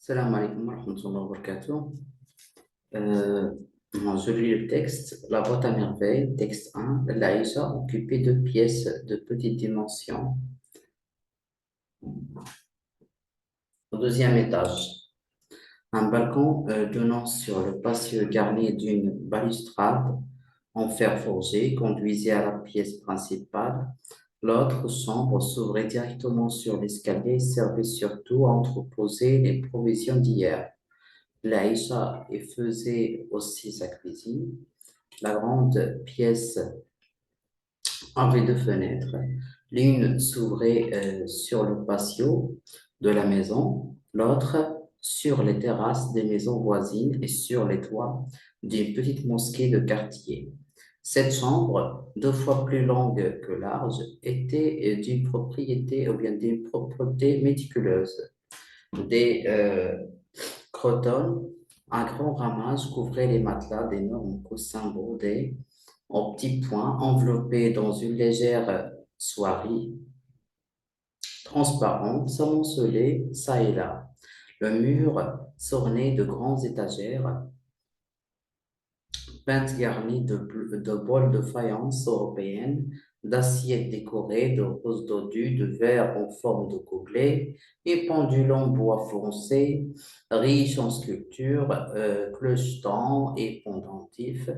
Salam alaikum wa rahmatullahi wa barakatuh. Euh, je lis le texte. La boîte à merveille, texte 1. L'Aïcha occupait deux pièces de petite dimension au deuxième étage. Un balcon donnant sur le patio garni d'une balustrade en fer forgé conduisait à la pièce principale. L'autre chambre s'ouvrait directement sur l'escalier et servait surtout à entreposer les provisions d'hier. L'Aïcha y faisait aussi sa cuisine. La grande pièce avait deux fenêtres. L'une s'ouvrait sur le patio de la maison, l'autre sur les terrasses des maisons voisines et sur les toits d'une petite mosquée de quartier. Cette chambre, deux fois plus longue que large, était d'une propriété ou bien d'une propreté méticuleuse. Des crotons, un grand ramage couvrait les matelas d'énormes coussins brodés en petits points enveloppés dans une légère soierie transparente s'amoncelait çà et là. Le mur s'ornait de grandes étagères peintes garnies de bols de faïence européenne, d'assiettes décorées de roses dodues, de verres en forme de gobelet et pendules en bois foncé, riches en sculptures, clochetons et pendentifs,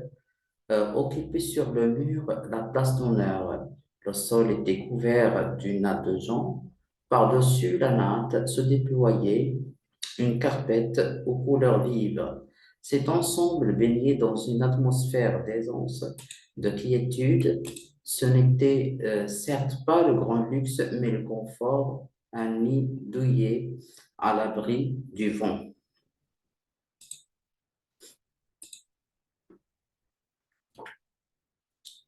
occupait sur le mur la place d'honneur. Le sol était couvert d'une natte de jonc. Par-dessus la natte se déployait une carpette aux couleurs vives. Cet ensemble baignait dans une atmosphère d'aisance, de quiétude. Ce n'était certes pas le grand luxe, mais le confort, un nid douillet à l'abri du vent.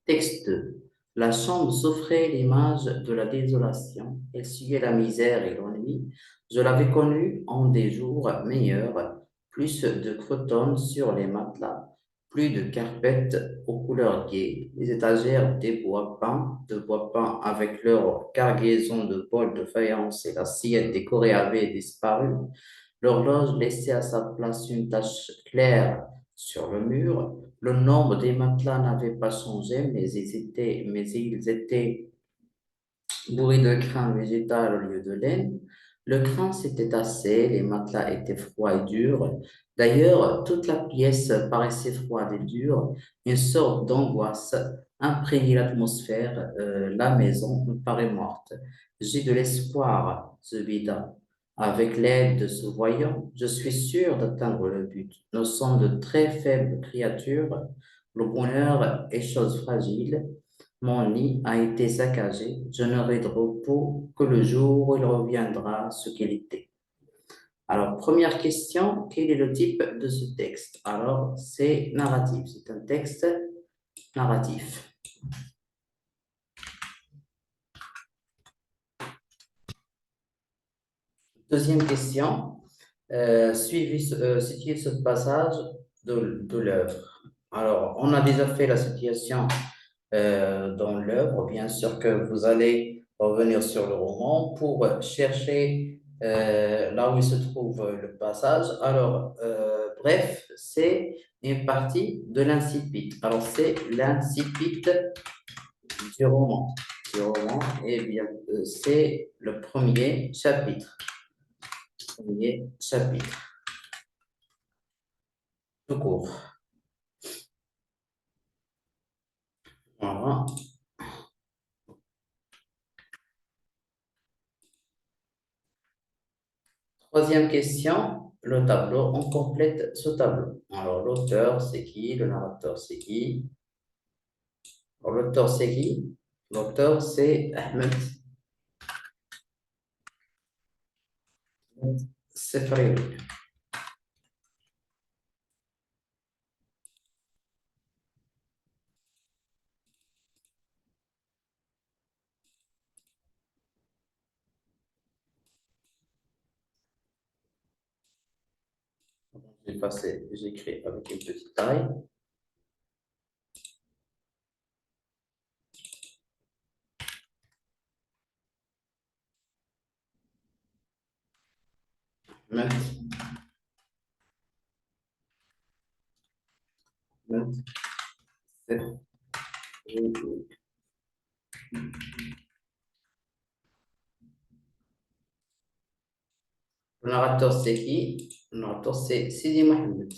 Texte 2. La chambre s'offrait l'image de la désolation. Elle suyait la misère et l'ennui. Je l'avais connue en des jours meilleurs. Plus de crottons sur les matelas, plus de carpettes aux couleurs gaies. Les étagères de bois peint avec leur cargaison de bols de faïence et l'assiette décorée avaient disparu. L'horloge laissait à sa place une tache claire sur le mur. Le nombre des matelas n'avait pas changé, mais ils étaient bourrés de crin végétal au lieu de laine. Le crin s'était tassé, les matelas étaient froids et durs. D'ailleurs, toute la pièce paraissait froide et dure. Une sorte d'angoisse imprégnait l'atmosphère. La maison me paraît morte. J'ai de l'espoir, Zebida. Avec l'aide de ce voyant, je suis sûr d'atteindre le but. Nous sommes de très faibles créatures. Le bonheur est chose fragile. Mon lit a été saccagé. Je n'aurai de repos que le jour où il reviendra ce qu'il était. Alors, première question, quel est le type de ce texte? Alors, c'est narratif. C'est un texte narratif. Deuxième question, situez ce passage de l'œuvre. Alors, on a déjà fait la situation dans l'œuvre. Bien sûr que vous allez revenir sur le roman pour chercher là où il se trouve le passage. Alors, bref, c'est une partie de l'incipit. Alors, c'est l'incipit du roman. Eh bien, c'est le premier chapitre. Premier chapitre, tout court. Voilà. Troisième question, le tableau, on complète ce tableau. Alors, l'auteur, c'est qui? Le narrateur, c'est qui? Alors, l'auteur, c'est qui? L'auteur, c'est Ahmed Sefriri. J'écris avec une petite taille. Ahmed Le narrateur, c'est qui? Le narrateur, c'est Sidi Mohamed.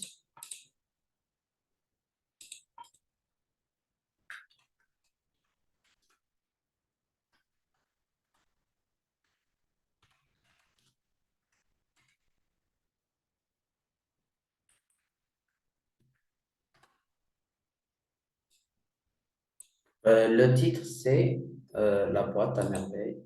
Le titre, c'est La boîte à merveilles.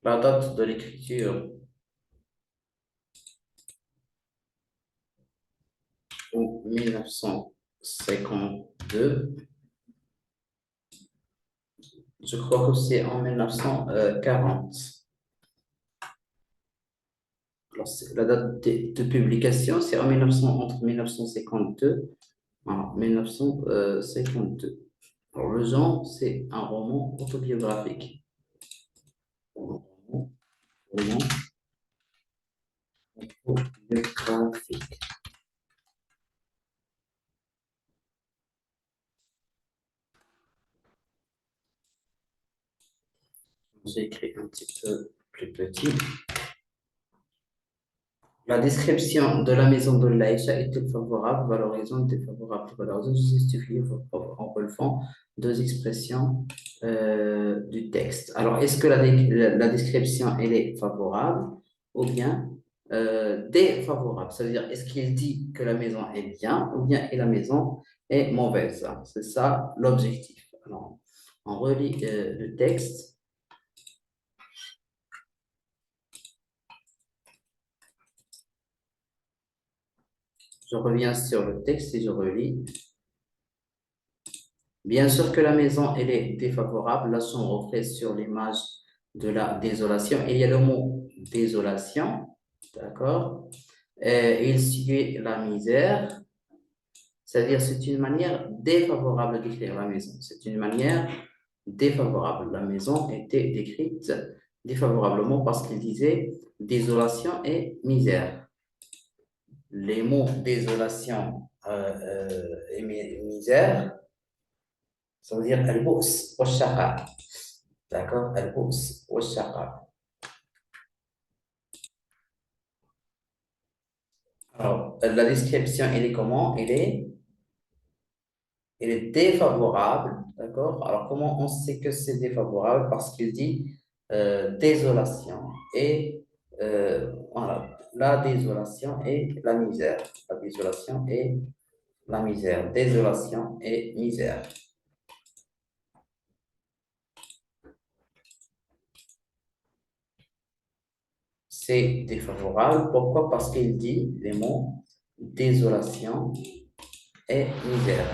La date de l'écriture, en 1952. Je crois que c'est en 1940. Alors, la date de publication, c'est en 1900, entre 1952 et 1952. Alors, le genre, c'est un roman autobiographique. Roman autobiographique. J'ai écrit un petit peu plus petit. La description de la maison de Laïcha était favorable, valorisante, défavorable, valorisante, justifiée en relevant deux expressions du texte. Alors, est-ce que la description, elle est favorable ou bien défavorable? C'est-à-dire, est-ce qu'il dit que la maison est bien ou bien que la maison est mauvaise? C'est ça l'objectif. Alors, on relit le texte. Je reviens sur le texte et je relis. Bien sûr que la maison, elle est défavorable. Là, si on refait sur l'image de la désolation, il y a le mot désolation, d'accord? Il suit la misère, c'est-à-dire c'est une manière défavorable d'écrire la maison. C'est une manière défavorable. La maison était décrite défavorablement parce qu'il disait désolation et misère. Les mots désolation et misère, ça veut dire al-bous wa shaqa. D'accord? Al-bous wa shaqa. Alors, la description, elle est comment? Elle est défavorable. D'accord? Alors, comment on sait que c'est défavorable? Parce qu'il dit désolation et voilà, la désolation et la misère. La désolation et la misère. Désolation et misère. C'est défavorable. Pourquoi? Parce qu'il dit les mots désolation et misère.